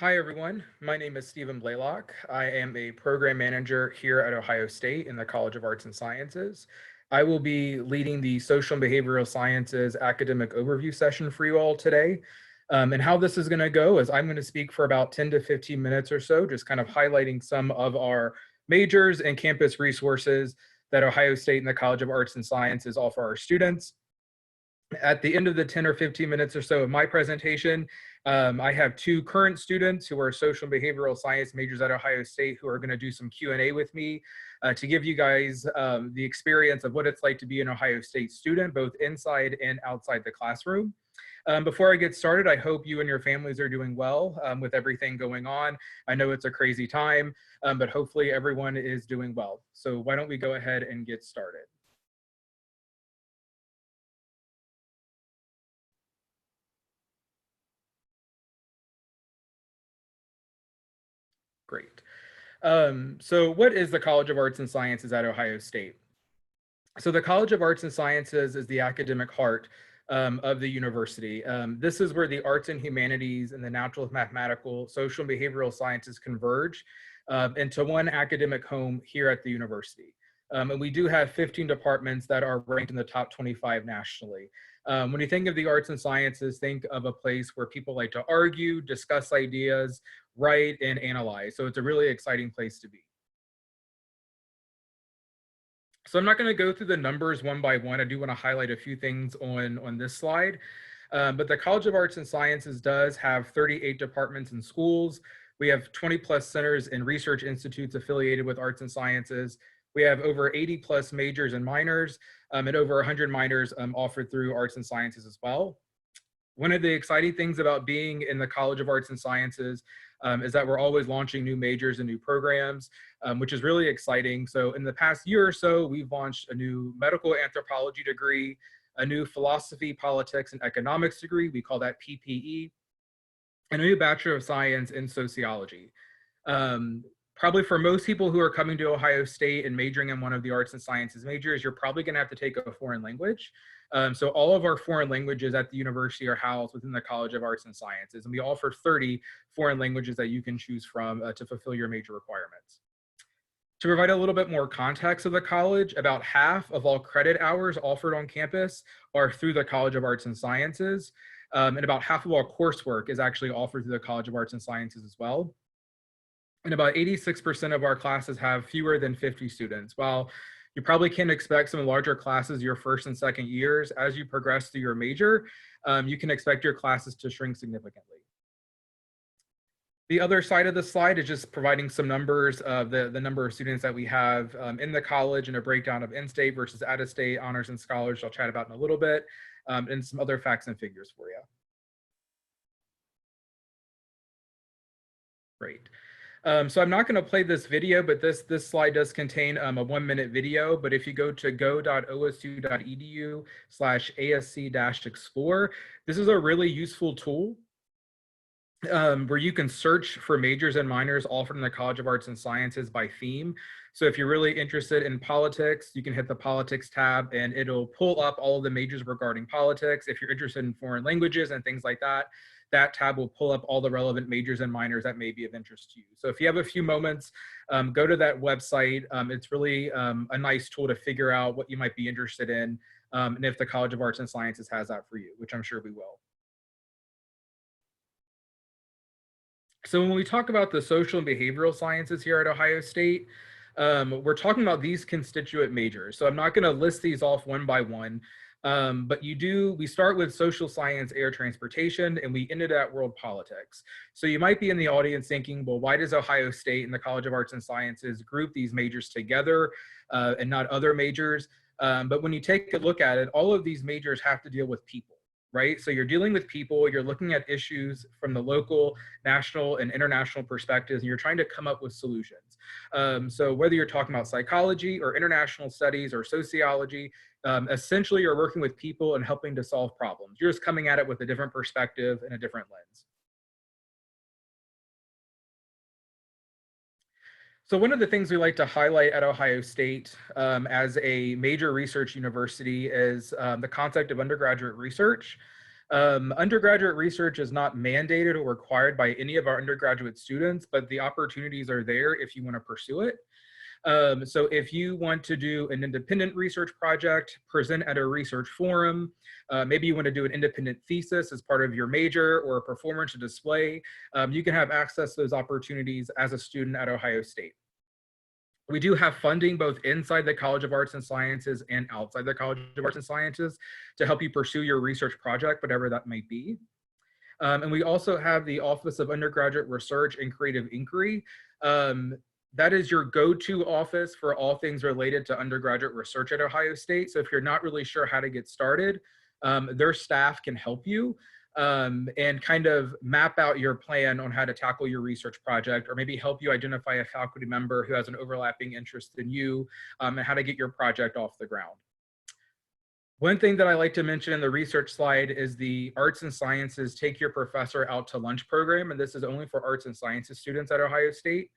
Hi, everyone. My name is Stephen Blalock. I am a program manager here at Ohio State in the College of Arts and Sciences. I will be leading the Social and Behavioral Sciences academic overview session for you all today. And how this is going to go is I'm going to speak for about 10 to 15 minutes or so, just kind of highlighting some of our majors and campus resources that Ohio State and the College of Arts and Sciences offer our students. At the end of the 10 or 15 minutes or so of my presentation, I have two current students who are social and behavioral science majors at Ohio State who are going to do some Q&A with me to give you guys the experience of what it's like to be an Ohio State student, both inside and outside the classroom. Before I get started, I hope you and your families are doing well with everything going on. I know it's a crazy time, but hopefully everyone is doing well. So why don't we go ahead and get started? Great. So what is the College of Arts and Sciences at Ohio State? So the College of Arts and Sciences is the academic heart of the university. This is where the arts and humanities and the natural, mathematical, social, and behavioral sciences converge into one academic home here at the university. And we do have 15 departments that are ranked in the top 25 nationally. When you think of the arts and sciences, think of a place where people like to argue, discuss ideas, write, and analyze. So it's a really exciting place to be. So I'm not going to go through the numbers one by one. I do want to highlight a few things on this slide. But the College of Arts and Sciences does have 38 departments and schools. We have 20 plus centers and research institutes affiliated with arts and sciences. We have over 80 plus majors and minors and over 100 minors offered through arts and sciences as well. One of the exciting things about being in the College of Arts and Sciences is that we're always launching new majors and new programs, which is really exciting. So in the past year or so, we've launched a new medical anthropology degree, a new philosophy, politics, and economics degree. We call that PPE, and a new Bachelor of Science in sociology. Um, Probably for most people who are coming to Ohio State and majoring in one of the arts and sciences majors, you're probably going to have to take a foreign language. So all of our foreign languages at the university are housed within the College of Arts and Sciences, and we offer 30 foreign languages that you can choose from to fulfill your major requirements. To provide a little bit more context of the college, about half of all credit hours offered on campus are through the College of Arts and Sciences, and about half of all coursework is actually offered through the College of Arts and Sciences as well. And about 86% of our classes have fewer than 50 students. While you probably can expect some larger classes your first and second years, as you progress through your major, you can expect your classes to shrink significantly. The other side of the slide is just providing some numbers of the number of students that we have in the college and a breakdown of in-state versus out-of-state honors and scholars I'll chat about in a little bit, and some other facts and figures for you. Great. So I'm not going to play this video, but this slide does contain a 1-minute video. But if you go to go.osu.edu/asc-explore, this is a really useful tool where you can search for majors and minors offered in the College of Arts and Sciences by theme. So if you're really interested in politics, you can hit the politics tab and it'll pull up all of the majors regarding politics. If you're interested in foreign languages and things like that, that tab will pull up all the relevant majors and minors that may be of interest to you. So if you have a few moments, go to that website. It's really a nice tool to figure out what you might be interested in, and if the College of Arts and Sciences has that for you, which I'm sure we will. So when we talk about the social and behavioral sciences here at Ohio State, we're talking about these constituent majors. So I'm not going to list these off one by one, but we start with social science, air transportation, and we ended at world politics. So you might be in the audience thinking, well, why does Ohio State and the College of Arts and Sciences group these majors together and not other majors? But when you take a look at it, all of these majors have to deal with people. Right? So you're dealing with people, you're looking at issues from the local, national, and international perspectives, and you're trying to come up with solutions. So whether you're talking about psychology or international studies or sociology, essentially you're working with people and helping to solve problems. You're just coming at it with a different perspective and a different lens. So one of the things we like to highlight at Ohio State as a major research university is the concept of undergraduate research. Undergraduate research is not mandated or required by any of our undergraduate students, but the opportunities are there if you want to pursue it. So if you want to do an independent research project, present at a research forum, maybe you want to do an independent thesis as part of your major or a performance or display, you can have access to those opportunities as a student at Ohio State. We do have funding both inside the College of Arts and Sciences and outside the College of Arts and Sciences to help you pursue your research project, whatever that might be. And we also have the Office of Undergraduate Research and Creative Inquiry. That is your go-to office for all things related to undergraduate research at Ohio State. So if you're not really sure how to get started, their staff can help you and kind of map out your plan on how to tackle your research project, or maybe help you identify a faculty member who has an overlapping interest in you and how to get your project off the ground. One thing that I like to mention in the research slide is the Arts and Sciences Take Your Professor Out to Lunch program, and this is only for arts and sciences students at Ohio State.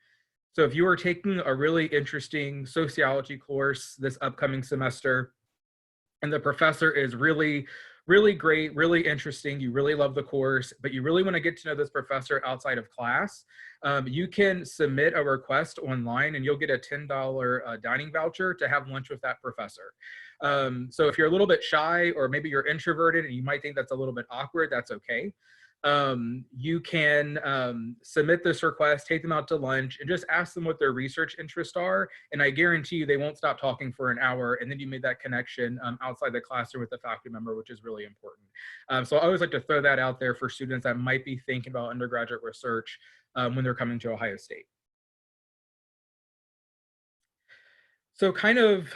So if you are taking a really interesting sociology course this upcoming semester, and the professor is really great, really interesting, you really love the course, but you really want to get to know this professor outside of class, you can submit a request online and you'll get a $10 dining voucher to have lunch with that professor. So if you're a little bit shy, or maybe you're introverted and you might think that's a little bit awkward, that's okay. You can submit this request, take them out to lunch, and just ask them what their research interests are. And I guarantee you they won't stop talking for an hour. And then you made that connection outside the classroom with the faculty member, which is really important. So I always like to throw that out there for students that might be thinking about undergraduate research when they're coming to Ohio State. So kind of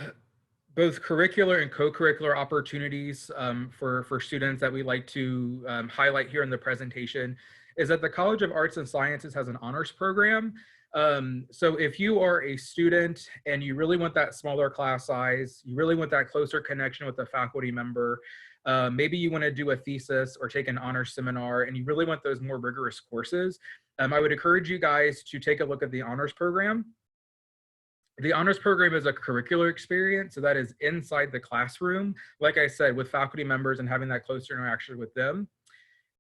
both curricular and co-curricular opportunities for students that we like to highlight here in the presentation is that the College of Arts and Sciences has an honors program. So if you are a student and you really want that smaller class size, you really want that closer connection with a faculty member, maybe you want to do a thesis or take an honors seminar and you really want those more rigorous courses, I would encourage you guys to take a look at the honors program. The honors program is a curricular experience, so that is inside the classroom, like I said, with faculty members and having that closer interaction with them.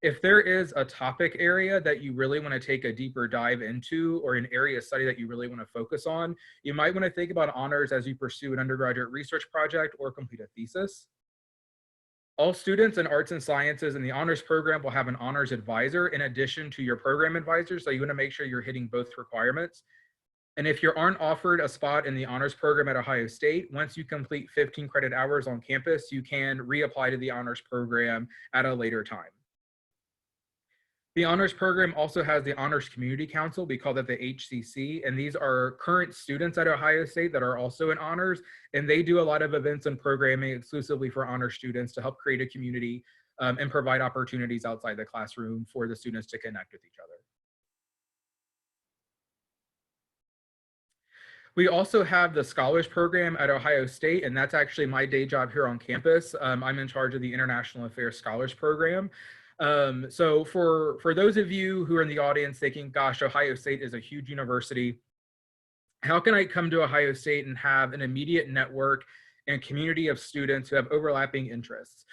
If there is a topic area that you really want to take a deeper dive into, or an area of study that you really want to focus on, you might want to think about honors as you pursue an undergraduate research project or complete a thesis. All students in arts and sciences in the honors program will have an honors advisor in addition to your program advisor, so you want to make sure you're hitting both requirements. And if you aren't offered a spot in the honors program at Ohio State, once you complete 15 credit hours on campus, you can reapply to the honors program at a later time. The honors program also has the Honors Community Council. We call that the HCC, and these are current students at Ohio State that are also in honors, and they do a lot of events and programming exclusively for honors students to help create a community and provide opportunities outside the classroom for the students to connect with each other. We also have the Scholars Program at Ohio State, and that's actually my day job here on campus. I'm in charge of the International Affairs Scholars Program. So for those of you who are in the audience thinking, gosh, Ohio State is a huge university, how can I come to Ohio State and have an immediate network and community of students who have overlapping interests?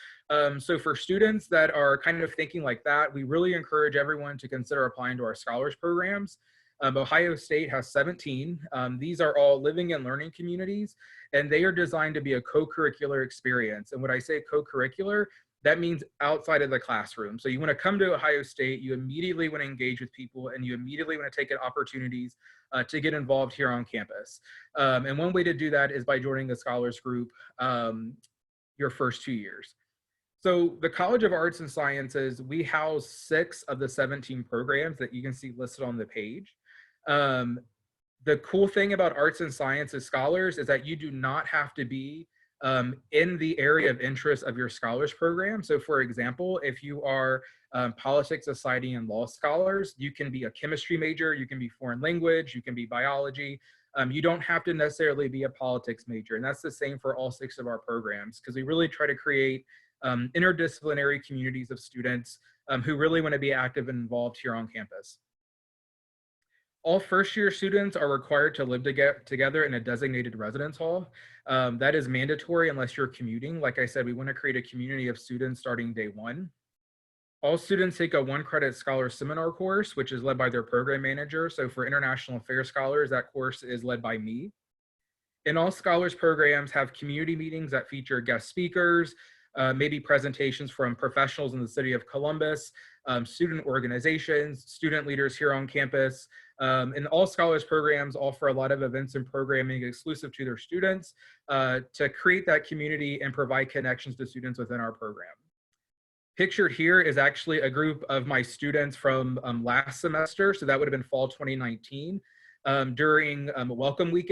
So for students that are kind of thinking like that, we really encourage everyone to consider applying to our scholars programs. Ohio State has 17. These are all living and learning communities, and they are designed to be a co-curricular experience. And when I say co-curricular, that means outside of the classroom. So you want to come to Ohio State, you immediately want to engage with people, and you immediately want to take opportunities to get involved here on campus. And one way to do that is by joining the scholars group your first 2 years. So the College of Arts and Sciences, we house 6 of the 17 programs that you can see listed on the page. The cool thing about arts and sciences scholars is that you do not have to be in the area of interest of your scholars program. So for example, if you are politics, society, and law scholars, you can be a chemistry major, you can be foreign language, you can be biology. You don't have to necessarily be a politics major. And that's the same for all 6 of our programs, because we really try to create interdisciplinary communities of students who really want to be active and involved here on campus. All first-year students are required to live together in a designated residence hall. That is mandatory unless you're commuting. Like I said, we want to create a community of students starting day 1. All students take a 1 credit scholar seminar course, which is led by their program manager. So for international affairs scholars, that course is led by me. And all scholars programs have community meetings that feature guest speakers, maybe presentations from professionals in the city of Columbus, student organizations, student leaders here on campus. And all scholars programs offer a lot of events and programming exclusive to their students to create that community and provide connections to students within our program. Pictured here is actually a group of my students from last semester. So that would have been fall 2019. During welcome week,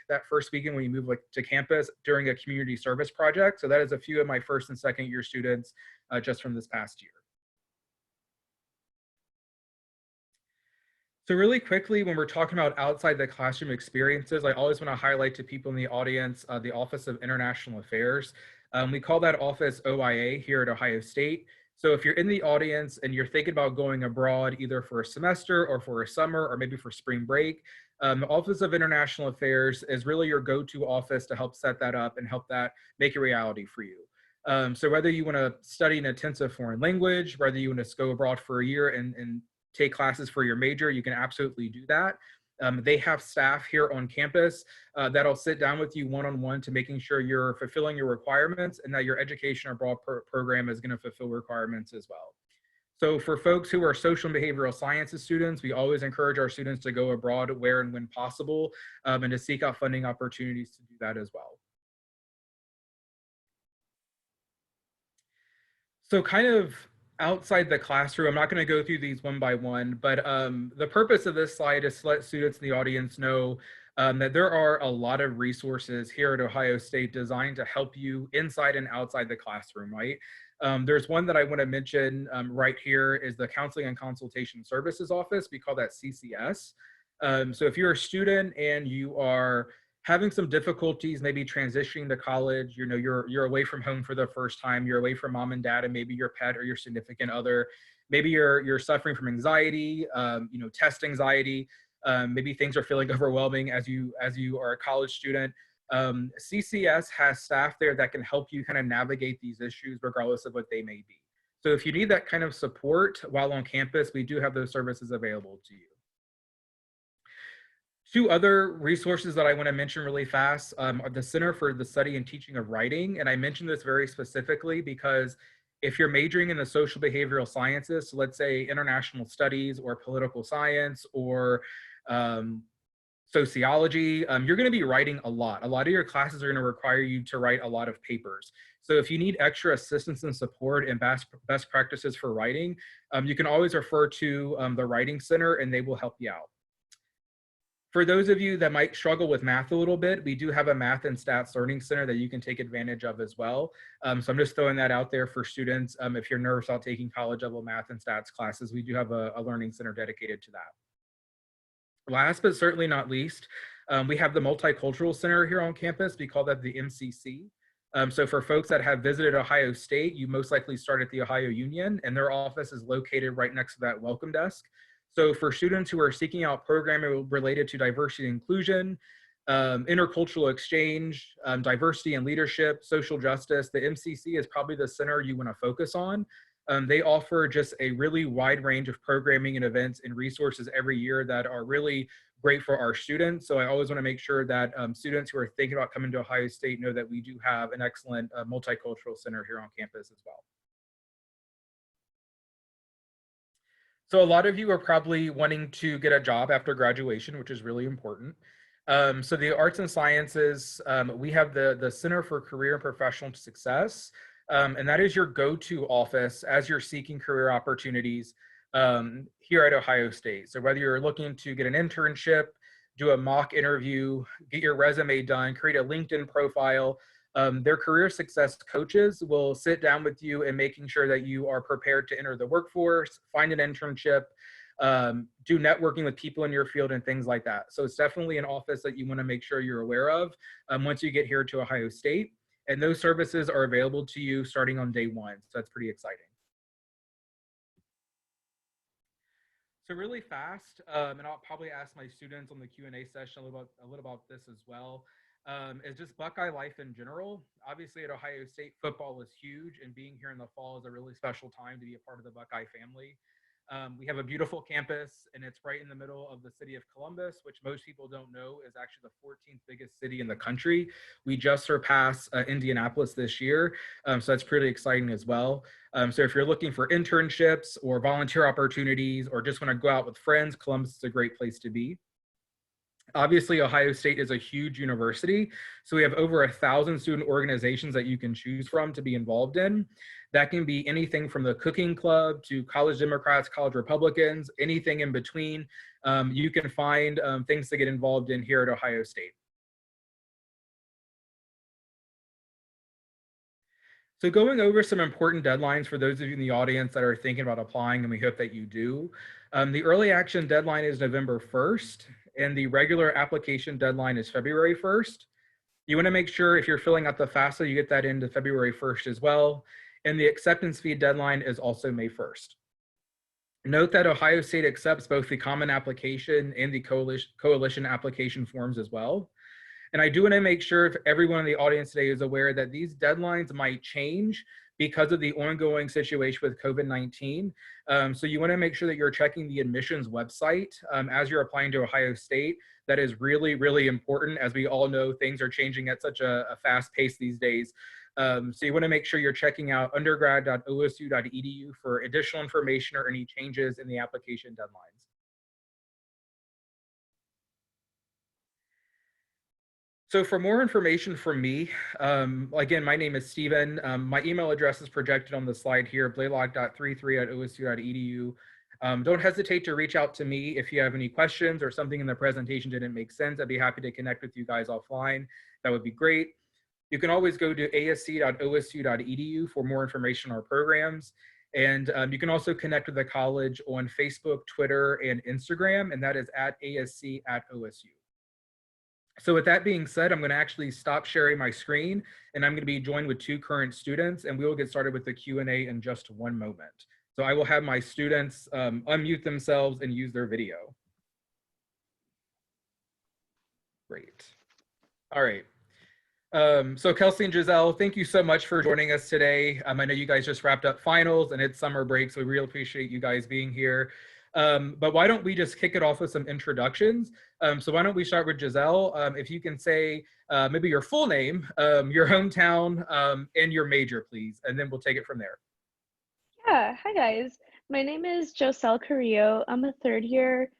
that first weekend when you move to campus during a community service project. So that is a few of my first and second year students just from this past year. So really quickly, when we're talking about outside the classroom experiences, I always want to highlight to people in the audience the Office of International Affairs. We call that office OIA here at Ohio State. So if you're in the audience and you're thinking about going abroad, either for a semester or for a summer or maybe for spring break, the Office of International Affairs is really your go-to office to help set that up and help that make a reality for you. So whether you want to study an intensive foreign language, whether you want to go abroad for a year and take classes for your major, you can absolutely do that. They have staff here on campus that'll sit down with you one-on-one to making sure you're fulfilling your requirements and that your education abroad program is going to fulfill requirements as well. So for folks who are social and behavioral sciences students, we always encourage our students to go abroad where and when possible and to seek out funding opportunities to do that as well. So kind of outside the classroom, I'm not going to go through these one by one, but the purpose of this slide is to let students in the audience know that there are a lot of resources here at Ohio State designed to help you inside and outside the classroom, right? There's one that I want to mention right here is the Counseling and Consultation Services Office. We call that CCS. So if you're a student and you are having some difficulties maybe transitioning to college, you know, you're away from home for the first time, you're away from mom and dad and maybe your pet or your significant other, maybe you're suffering from anxiety, you know, test anxiety, maybe things are feeling overwhelming as you are a college student. CCS has staff there that can help you kind of navigate these issues regardless of what they may be. So if you need that kind of support while on campus, we do have those services available to you. Two other resources that I want to mention really fast are the Center for the Study and Teaching of Writing. And I mention this very specifically because if you're majoring in the social behavioral sciences, so let's say international studies or political science or sociology, you're going to be writing a lot. A lot of your classes are going to require you to write a lot of papers. So if you need extra assistance and support and best practices for writing, you can always refer to the Writing Center and they will help you out. For those of you that might struggle with math a little bit, we do have a Math and Stats Learning Center that you can take advantage of as well. So I'm just throwing that out there for students. If you're nervous about taking college level math and stats classes, we do have a learning center dedicated to that. Last but certainly not least, we have the Multicultural Center here on campus. We call that the MCC. So for folks that have visited Ohio State, you most likely start at the Ohio Union, and their office is located right next to that welcome desk. So for students who are seeking out programming related to diversity and inclusion, intercultural exchange, diversity and leadership, social justice, the MCC is probably the center you want to focus on. They offer just a really wide range of programming and events and resources every year that are really great for our students. So I always want to make sure that students who are thinking about coming to Ohio State know that we do have an excellent multicultural center here on campus as well. So a lot of you are probably wanting to get a job after graduation, which is really important. So the arts and sciences, we have the Center for Career and Professional Success, and that is your go-to office as you're seeking career opportunities here at Ohio State. So whether you're looking to get an internship, do a mock interview, get your resume done, create a LinkedIn profile, their career success coaches will sit down with you and making sure that you are prepared to enter the workforce, find an internship, do networking with people in your field and things like that. So it's definitely an office that you want to make sure you're aware of once you get here to Ohio State. And those services are available to you starting on day one. So that's pretty exciting. So really fast, and I'll probably ask my students on the Q&A session a little about this as well. is just Buckeye life in general. Obviously, at Ohio State, football is huge, and being here in the fall is a really special time to be a part of the Buckeye family. We have a beautiful campus, and it's right in the middle of the city of Columbus, which most people don't know is actually the 14th biggest city in the country. We just surpassed Indianapolis this year, so that's pretty exciting as well. So if you're looking for internships or volunteer opportunities or just want to go out with friends, Columbus is a great place to be. Obviously, Ohio State is a huge university, so we have over 1,000 student organizations that you can choose from to be involved in. That can be anything from the cooking club to college Democrats, college Republicans, anything in between. You can find things to get involved in here at Ohio State. So going over some important deadlines for those of you in the audience that are thinking about applying, and we hope that you do. The early action deadline is November 1st, and the regular application deadline is February 1st. You want to make sure if you're filling out the FAFSA, you get that into February 1st as well. And the acceptance fee deadline is also May 1st. Note that Ohio State accepts both the common application and the coalition application forms as well. And I do want to make sure if everyone in the audience today is aware that these deadlines might change because of the ongoing situation with COVID-19. So you want to make sure that you're checking the admissions website as you're applying to Ohio State. That is really, really important. As we all know, things are changing at such a fast pace these days. So you want to make sure you're checking out undergrad.osu.edu for additional information or any changes in the application deadlines. So for more information from me, again, my name is Steven. My email address is projected on the slide here, blalock.33@osu.edu. Don't hesitate to reach out to me if you have any questions or something in the presentation didn't make sense. I'd be happy to connect with you guys offline. That would be great. You can always go to asc.osu.edu for more information on our programs. And you can also connect with the college on Facebook, Twitter, and Instagram, and that is at asc@osu. So with that being said, I'm going to actually stop sharing my screen, and I'm going to be joined with two current students, and we will get started with the Q&A in just one moment. So I will have my students unmute themselves and use their video. Great. All right. So Kelsey and Giselle, thank you so much for joining us today. I know you guys just wrapped up finals and it's summer break, so we really appreciate you guys being here. But why don't we just kick it off with some introductions? So why don't we start with Giselle? If you can say maybe your full name, your hometown, and your major, please, and then we'll take it from there. Yeah, hi guys. My name is Joselle Carrillo. I'm a third year,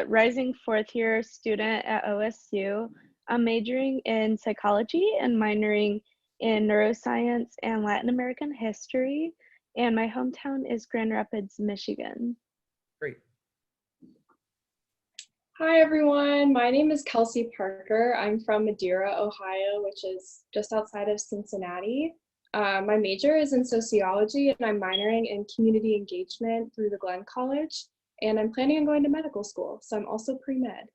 rising fourth year student at OSU. I'm majoring in psychology and minoring in neuroscience and Latin American history. And my hometown is Grand Rapids, Michigan. Great. Hi everyone, my name is Kelsey Parker. I'm from Madeira, Ohio, which is just outside of Cincinnati. My major is in sociology and I'm minoring in community engagement through the Glenn College, and I'm planning on going to medical school, so I'm also pre-med.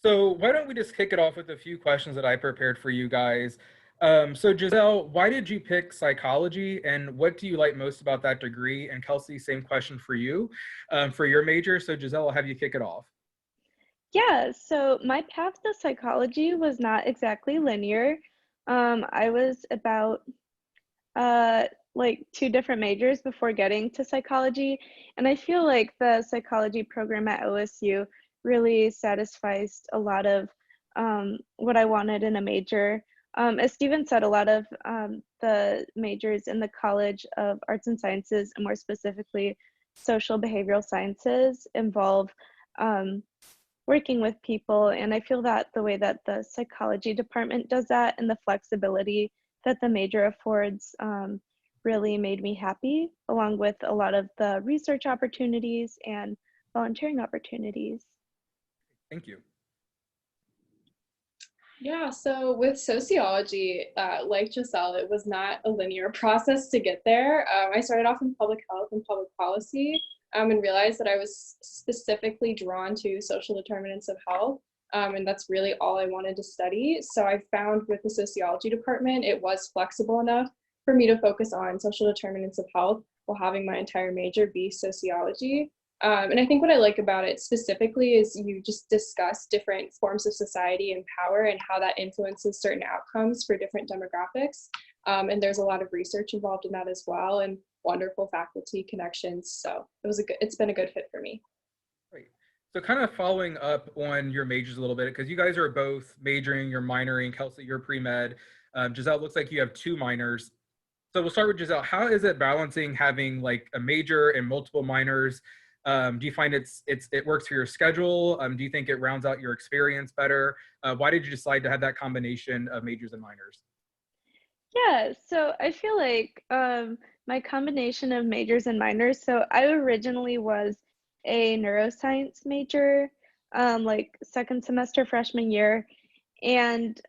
So why don't we just kick it off with a few questions that I prepared for you guys. So Giselle, why did you pick psychology and what do you like most about that degree? And Kelsey, same question for you for your major. So Giselle, I'll have you kick it off. Yeah, so my path to psychology was not exactly linear. I was about like two different majors before getting to psychology, and I feel like the psychology program at OSU really satisfies a lot of what I wanted in a major. As Steven said, a lot of the majors in the College of Arts and Sciences, and more specifically social behavioral sciences, involve working with people, and I feel that the way that the psychology department does that and the flexibility that the major affords really made me happy, along with a lot of the research opportunities and volunteering opportunities. Thank you. Yeah, so with sociology, like Giselle, it was not a linear process to get there. I started off in public health and public policy and realized that I was specifically drawn to social determinants of health. And that's really all I wanted to study. So I found with the sociology department, it was flexible enough for me to focus on social determinants of health while having my entire major be sociology. And I think what I like about it specifically is you just discuss different forms of society and power and how that influences certain outcomes for different demographics. And there's a lot of research involved in that as well, and wonderful faculty connections. So it's been a good fit for me. Great. So kind of following up on your majors a little bit, because you guys are both majoring, you're minoring. Kelsey, you're pre-med. Giselle, looks like you have 2 minors. So we'll start with Giselle. How is it balancing having like a major and multiple minors? Do you find it works for your schedule? Do you think it rounds out your experience better? Why did you decide to have that combination of majors and minors? Yeah, so I feel like my combination of majors and minors. So I originally was a neuroscience major, like second semester freshman year, and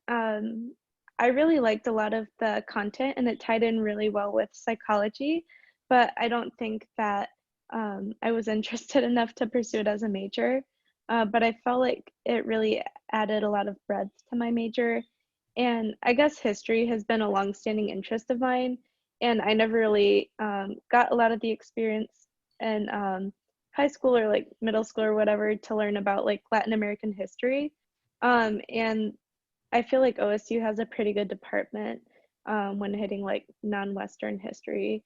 I really liked a lot of the content, and it tied in really well with psychology. But I don't think that I was interested enough to pursue it as a major. But I felt like it really added a lot of breadth to my major. And I guess history has been a longstanding interest of mine, and I never really got a lot of the experience in high school or like middle school or whatever to learn about like Latin American history. And I feel like OSU has a pretty good department when hitting like non-Western history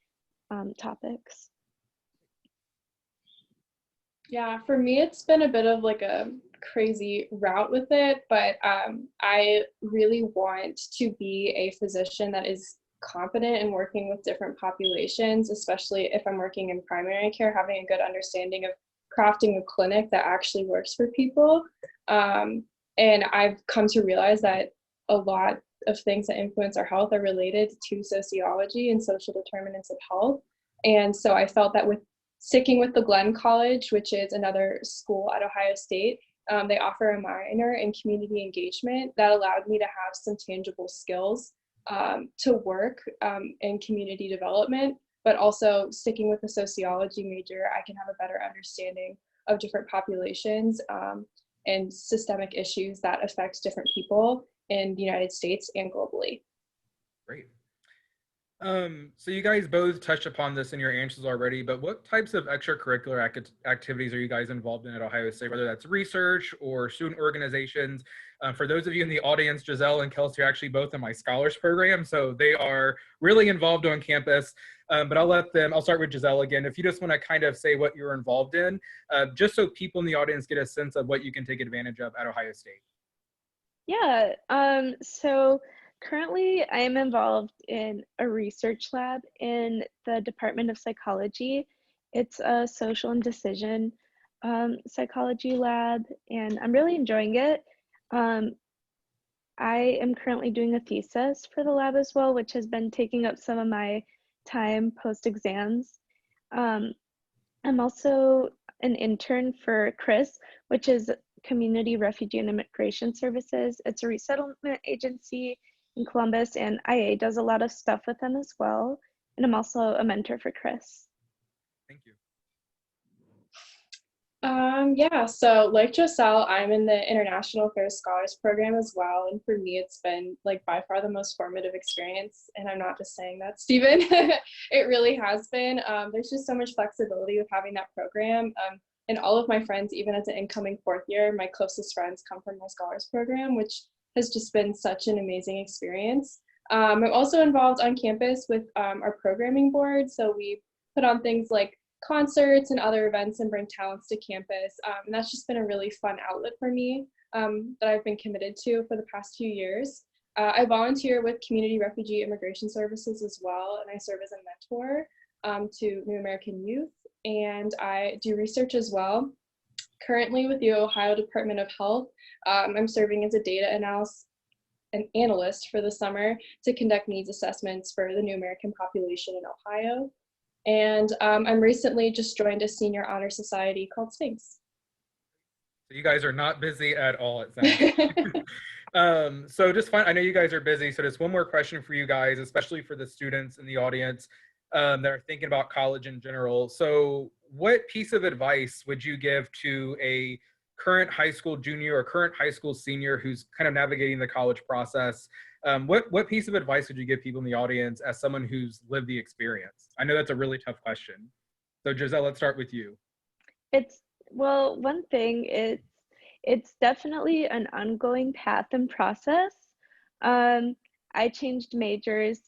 topics. Yeah, for me, it's been a bit of like a crazy route with it, but I really want to be a physician that is competent in working with different populations, especially if I'm working in primary care, having a good understanding of crafting a clinic that actually works for people. And I've come to realize that a lot of things that influence our health are related to sociology and social determinants of health. And so I felt that with sticking with the Glenn College, which is another school at Ohio State, they offer a minor in community engagement that allowed me to have some tangible skills to work in community development, but also sticking with the sociology major, I can have a better understanding of different populations and systemic issues that affect different people in the United States and globally. Great. So you guys both touched upon this in your answers already, but what types of extracurricular activities are you guys involved in at Ohio State, whether that's research or student organizations? For those of you in the audience, Giselle and Kelsey are actually both in my scholars program, so they are really involved on campus. But I'll start with Giselle again. If you just want to kind of say what you're involved in, just so people in the audience get a sense of what you can take advantage of at Ohio State. Yeah, so currently I am involved in a research lab in the Department of Psychology. It's a social and decision psychology lab, and I'm really enjoying it. I am currently doing a thesis for the lab as well, which has been taking up some of my time post exams. I'm also an intern for CRIS, which is Community Refugee and Immigration Services. It's a resettlement agency in Columbus, and IA does a lot of stuff with them as well. And I'm also a mentor for CRIS. Thank you. Yeah, so like Giselle, I'm in the International Affairs Scholars Program as well. And for me, it's been like by far the most formative experience. And I'm not just saying that, Stephen. It really has been. There's just so much flexibility with having that program. And all of my friends, even as an incoming 4th year, my closest friends come from my scholars program, which has just been such an amazing experience. I'm also involved on campus with our programming board. So we put on things like concerts and other events and bring talents to campus. And that's just been a really fun outlet for me that I've been committed to for the past few years. I volunteer with Community Refugee Immigration Services as well, and I serve as a mentor to New American youth, and I do research as well. Currently with the Ohio Department of Health, I'm serving as a data analyst for the summer to conduct needs assessments for the New American population in Ohio. And I'm recently just joined a senior honor society called Sphinx. So you guys are not busy at all, it sounds. So just fine. I know you guys are busy. So just one more question for you guys, especially for the students in the audience that are thinking about college in general. So what piece of advice would you give to a current high school junior or current high school senior who's kind of navigating the college process? What piece of advice would you give people in the audience as someone who's lived the experience? I know that's a really tough question. So Giselle, let's start with you. It's well, one thing, it's definitely an ongoing path and process. Um, I changed majors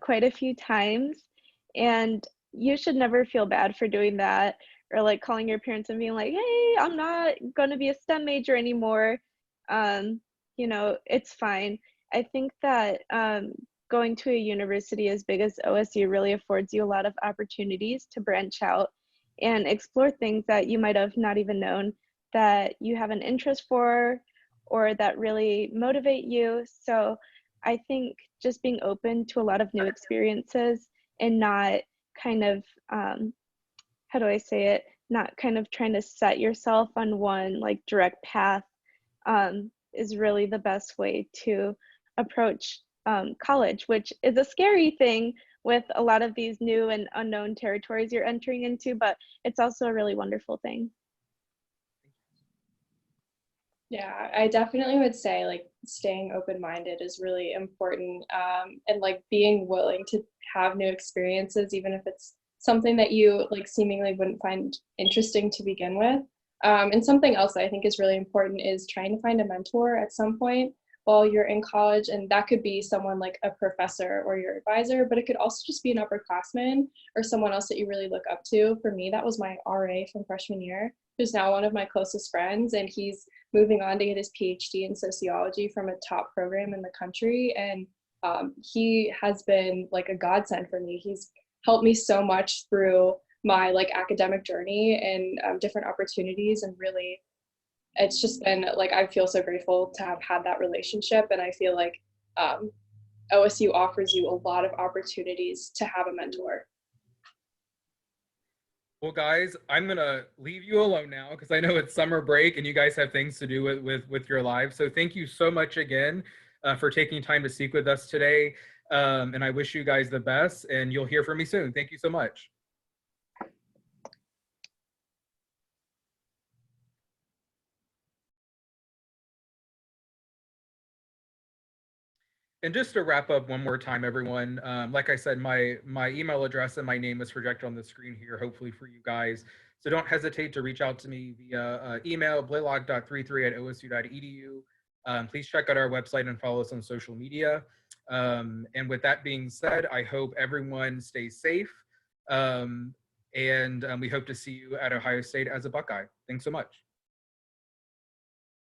quite a few times, and you should never feel bad for doing that or like calling your parents and being like, "Hey, I'm not going to be a STEM major anymore." Um, you know, it's fine. I think that going to a university as big as OSU really affords you a lot of opportunities to branch out and explore things that you might have not even known that you have an interest for or that really motivate you. So I think just being open to a lot of new experiences and not kind of, how do I say it, not kind of trying to set yourself on one like direct path is really the best way to approach college, which is a scary thing with a lot of these new and unknown territories you're entering into, but it's also a really wonderful thing. Yeah, I definitely would say like staying open-minded is really important, and like being willing to have new experiences, even if it's something that you like seemingly wouldn't find interesting to begin with. And something else that I think is really important is trying to find a mentor at some point while you're in college, and that could be someone like a professor or your advisor, but it could also just be an upperclassman or someone else that you really look up to. For me, that was my RA from freshman year, who's now one of my closest friends, and he's moving on to get his PhD in sociology from a top program in the country. And he has been like a godsend for me. He's helped me so much through my like academic journey and different opportunities. And really, it's just been like, I feel so grateful to have had that relationship. And I feel like OSU offers you a lot of opportunities to have a mentor. Well, guys, I'm gonna leave you alone now because I know it's summer break and you guys have things to do with your lives. So thank you so much again for taking time to speak with us today. And I wish you guys the best, and you'll hear from me soon. Thank you so much. And just to wrap up one more time, everyone, like I said, my email address and my name is projected on the screen here, hopefully for you guys. So don't hesitate to reach out to me via email, blalock.33@osu.edu. Please check out our website and follow us on social media. And with that being said, I hope everyone stays safe. And we hope to see you at Ohio State as a Buckeye. Thanks so much.